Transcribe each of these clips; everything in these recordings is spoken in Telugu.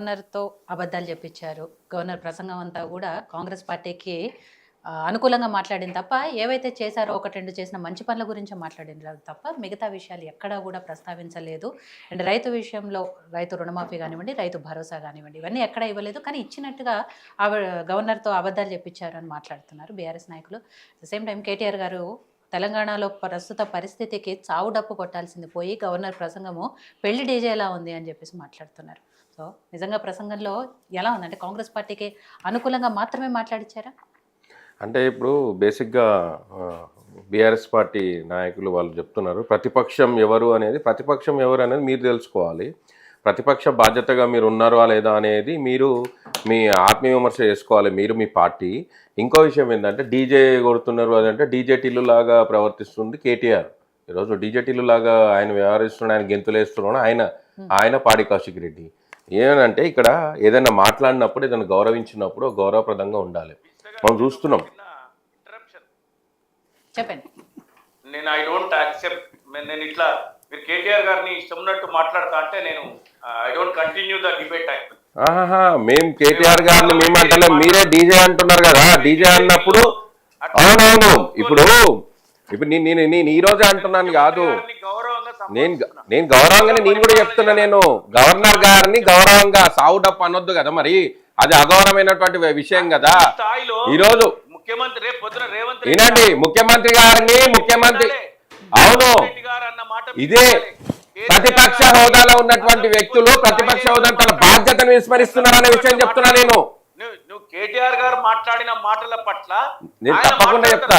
గవర్నర్‌తో అబద్ధాలు జెప్పించారు. గవర్నర్ ప్రసంగం అంతా గూడా కాంగ్రెస్ పార్టీకి అనుకూలంగా మాట్లాడింది తప్ప, ఏవైతే చేశారో 1, 2 చేసిన మంచి పనుల గురించే మాట్లాడిండ్రు తప్ప, మిగతా విషయాలు ఎక్కడా గూడా ప్రస్తావించలేదు. అండ్ రైతు విషయంలో రైతు రుణమాఫీ గానివ్వండి, రైతు భరోసా గానివ్వండి, ఇవన్నీ ఎక్కడ ఇవ్వలేదు. కానీ ఇచ్చినట్టుగా గవర్నర్‌తో అబద్ధాలు జెప్పించారు అని మాట్లాడుతున్నారు బీఆర్ఎస్ నాయకులు. At the same time KTR గారు తెలంగాణలో ప్రస్తుత పరిస్థితికి చావు డప్పు కొట్టాల్సింది పోయి, గవర్నర్ ప్రసంగము పెళ్లి డీజేలా ఉంది అని జెప్పేసి మాట్లాడుతున్నారు. సో నిజంగా ప్రసంగంలో ఎలా ఉందంటే కాంగ్రెస్ పార్టీకి అనుకూలంగా మాత్రమే మాట్లాడిచ్చారా? అంటే ఇప్పుడు బేసిక్‌గా బీఆర్ఎస్ పార్టీ నాయకులు వాళ్ళు చెప్తున్నారు. ప్రతిపక్షం ఎవరు అనేది మీరు తెలుసుకోవాలి. ప్రతిపక్ష బాధ్యతగా మీరు ఉన్నారా లేదా అనేది మీరు మీ ఆత్మవిమర్శ చేసుకోవాలి మీరు, మీ పార్టీ. ఇంకో విషయం ఏంటంటే డీజే కొడుతున్నారు అదంటే డీజే టిల్లు లాగా ప్రవర్తిస్తుంది కేటీఆర్. ఈరోజు డీజే టిల్లు లాగా ఆయన వ్యవహరిస్తున్నాడు, ఆయన గెంతులేస్తున్నాడు ఆయన పాడి కౌశిక్ రెడ్డి. ఏమనంటే ఇక్కడ ఏదైనా మాట్లాడినప్పుడు, ఏదైనా గౌరవించినప్పుడు గౌరవప్రదంగా ఉండాలి. మనం చూస్తున్నాం. చెప్పండి. నేను ఐ డోంట్ యాక్సెప్ట్. నేను ఇట్లా మీరు కేటీఆర్ గారిని ఇష్టం ఉన్నట్టు మాట్లాడతా అంటే నేను I don't continue the debate. మేము కేటీఆర్ గారిని మేము అంటలేం, మీరే డీజే అంటున్నారు కదా. డీజే అన్నప్పుడు అవునవును, ఇప్పుడు నేను ఈ రోజే అంటున్నాను కాదు, నేను గౌరవంగానే నేను కూడా చెప్తున్నా. నేను గవర్నర్ గారిని గౌరవంగా సావుడప్ అనొద్దు కదా, మరి అది అగౌరవమైనటువంటి విషయం కదా. ఈరోజు ముఖ్యమంత్రి వినండి, ముఖ్యమంత్రి గారిని అవును, ఇదే ప్రతిపక్ష హోదాలో ఉన్నటువంటి వ్యక్తులు ప్రతిపక్ష హోదా తన బాధ్యతను విస్మరిస్తున్నారనే విషయం చెప్తున్నా. నువ్వు కేటీఆర్ గారు మాట్లాడిన మాటల పట్ల నేను తప్పకుండా చెప్తా.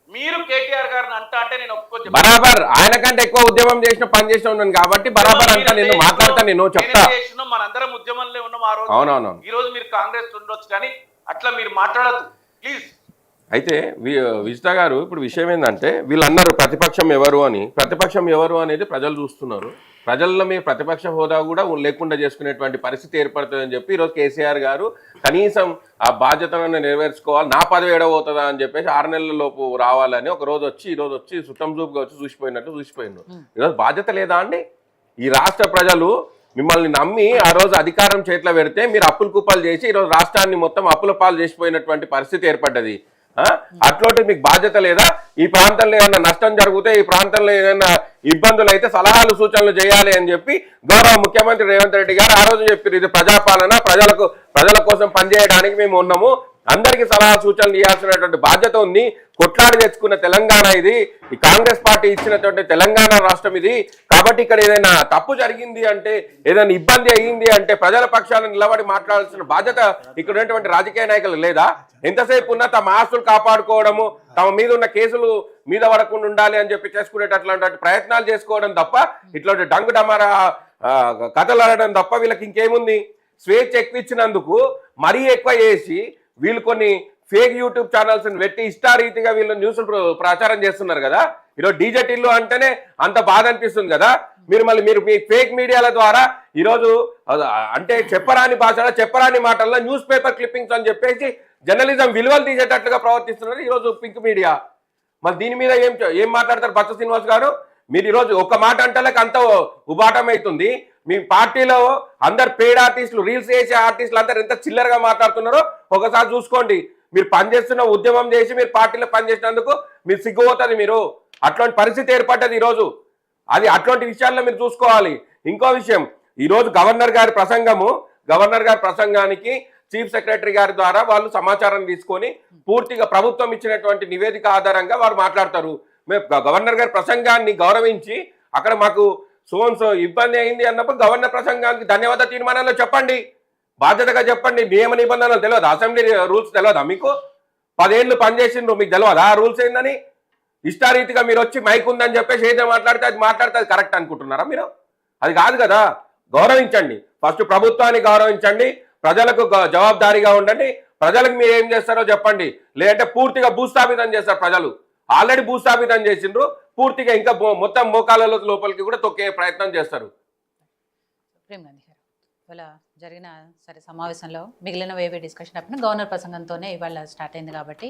మీరు కేటీఆర్ గారిని అంటే నేను ఒప్పుకోవచ్చు. బరాబర్ ఆయన కంటే ఎక్కువ ఉద్యమం చేసిన పని చేసిన ఉన్నాను కాబట్టి బరాబర్ అంతా నేను మాట్లాడతా, నేను చెప్తా. మనందరం ఉద్యమంలో ఉన్నాం ఆ రోజు. అవునవును. ఈ రోజు మీరు కాంగ్రెస్ ఉండొచ్చు కానీ అట్లా మీరు మాట్లాడద్దు ప్లీజ్. అయితే విజిత గారు, ఇప్పుడు విషయం ఏంటంటే వీళ్ళు అన్నారు ప్రతిపక్షం ఎవరు అని. ప్రతిపక్షం ఎవరు అనేది ప్రజలు చూస్తున్నారు. ప్రజల్లో మీ ప్రతిపక్ష హోదా కూడా లేకుండా చేసుకునేటువంటి పరిస్థితి ఏర్పడుతుందని చెప్పి ఈరోజు కేసీఆర్ గారు కనీసం ఆ బాధ్యతలను నెరవేర్చుకోవాలి, నా పదవి ఎడబోతుందా అని చెప్పేసి 6 నెలల లోపు రావాలని ఒక రోజు వచ్చి ఈరోజు వచ్చి సుట్టం చూపుగా వచ్చి చూసిపోయినారు. ఈరోజు బాధ్యత లేదా అండి? ఈ రాష్ట్ర ప్రజలు మిమ్మల్ని నమ్మి ఆ రోజు అధికారం చేతిలో పెడితే మీరు అప్పులు కుప్పలు చేసి ఈరోజు రాష్ట్రాన్ని మొత్తం అప్పుల పాలు చేసిపోయినటువంటి పరిస్థితి ఏర్పడ్డది. అట్లోటి మీకు బాధ్యత లేదా? ఈ ప్రాంతంలో ఏదైనా నష్టం జరిగితే, ఈ ప్రాంతంలో ఏదైనా ఇబ్బందులు అయితే సలహాలు సూచనలు చేయాలి అని చెప్పి గౌరవ ముఖ్యమంత్రి రేవంత్ రెడ్డి గారు ఆ రోజు చెప్పారు. ఇది ప్రజాపాలన, ప్రజల కోసం పనిచేయడానికి మేము ఉన్నాము, అందరికీ సలహా సూచనలు ఇవ్వాల్సినటువంటి బాధ్యత ఉంది. కొట్లాడి తెచ్చుకున్న తెలంగాణ ఇది, ఈ కాంగ్రెస్ పార్టీ ఇచ్చినటువంటి తెలంగాణ రాష్ట్రం ఇది. కాబట్టి ఇక్కడ ఏదైనా తప్పు జరిగింది అంటే, ఏదైనా ఇబ్బంది అయ్యింది అంటే ప్రజల పక్షాలను నిలబడి మాట్లాడాల్సిన బాధ్యత ఇక్కడ ఉన్నటువంటి రాజకీయ నాయకులు లేదా? ఎంతసేపు ఉన్నా తమ ఆస్తులు కాపాడుకోవడము, తమ మీద ఉన్న కేసులు మీద పడకుండా ఉండాలి అని చెప్పి చేసుకునేటట్లాంటి ప్రయత్నాలు చేసుకోవడం తప్ప, ఇట్లాంటి డంగు డమారా కథలు ఆడడం తప్ప వీళ్ళకి ఇంకేముంది? స్వేచ్ఛ ఎక్కువ ఇచ్చినందుకు మరీ ఎక్కువ చేసి వీళ్ళు కొన్ని ఫేక్ యూట్యూబ్ ఛానల్స్ పెట్టి ఇష్టారీతిగా వీళ్ళు న్యూస్లు ప్రచారం చేస్తున్నారు కదా. ఈరోజు డీజే టిల్లు అంటేనే అంత బాధ అనిపిస్తుంది కదా. మీరు మీ ఫేక్ మీడియాల ద్వారా ఈరోజు అంటే చెప్పరాని భాషలో చెప్పరాని మాటల్లో న్యూస్ పేపర్ క్లిప్పింగ్స్ అని చెప్పేసి జర్నలిజం విలువలు తీసేటట్లుగా ప్రవర్తిస్తున్నారు ఈరోజు పింక్ మీడియా. మరి దీని మీద ఏం మాట్లాడతారు బచ్చ శ్రీనివాస్ గారు? మీరు ఈరోజు ఒక మాట అంటలేక అంత ఉబాటం అవుతుంది. మీ పార్టీలో అందరు పెయిడ్ ఆర్టిస్టులు, రీల్స్ చేసే ఆర్టిస్టులు అందరు ఎంత చిల్లరగా మాట్లాడుతున్నారో ఒకసారి చూసుకోండి. మీరు పనిచేస్తున్న ఉద్యమం చేసి మీరు పార్టీలో పనిచేసినందుకు మీరు సిగ్గుపోతుంది. మీరు అట్లాంటి పరిస్థితి ఏర్పడ్డది ఈరోజు. అది అట్లాంటి విషయాల్లో మీరు చూసుకోవాలి. ఇంకో విషయం, ఈరోజు గవర్నర్ గారి ప్రసంగానికి చీఫ్ సెక్రటరీ గారి ద్వారా వాళ్ళు సమాచారం తీసుకొని పూర్తిగా ప్రభుత్వం ఇచ్చినటువంటి నివేదిక ఆధారంగా వారు మాట్లాడతారు. మేము గవర్నర్ గారి ప్రసంగాన్ని గౌరవించి అక్కడ మాకు సో ఇబ్బంది అయింది అన్నప్పుడు గవర్నర్ ప్రసంగానికి ధన్యవాద తీర్మానంలో చెప్పండి, బాధ్యతగా చెప్పండి. నియమ నిబంధనలు తెలియదు, అసెంబ్లీ రూల్స్ తెలియదా మీకు? 10 ఏళ్ళు పనిచేసిండ్రు, మీకు తెలియదా ఆ రూల్స్ ఏందని? ఇష్టారీతిగా మీరు వచ్చి మైక్ ఉందని చెప్పేసి ఏదో మాట్లాడితే అది కరెక్ట్ అనుకుంటున్నారా మీరు? అది కాదు కదా. గౌరవించండి, ఫస్ట్ ప్రభుత్వాన్ని గౌరవించండి, ప్రజలకు జవాబుదారీగా ఉండండి. ప్రజలకు మీరు ఏం చేస్తారో చెప్పండి, లేదంటే పూర్తిగా భూస్థాపితం చేస్తారు. ప్రజలు ఆల్రెడీ భూస్థాపితం చేసిండ్రు, పూర్తిగా ఇంకా మొత్తం మోకాళ్ళ లోపలికి కూడా తొక్కే ప్రయత్నం చేస్తారు. ఇవాళ జరిగిన సమావేశంలో మిగిలిన వేవే డిస్కషన్ అప్పుడు గవర్నర్ ప్రసంగంతోనే ఇవాళ స్టార్ట్ అయింది కాబట్టి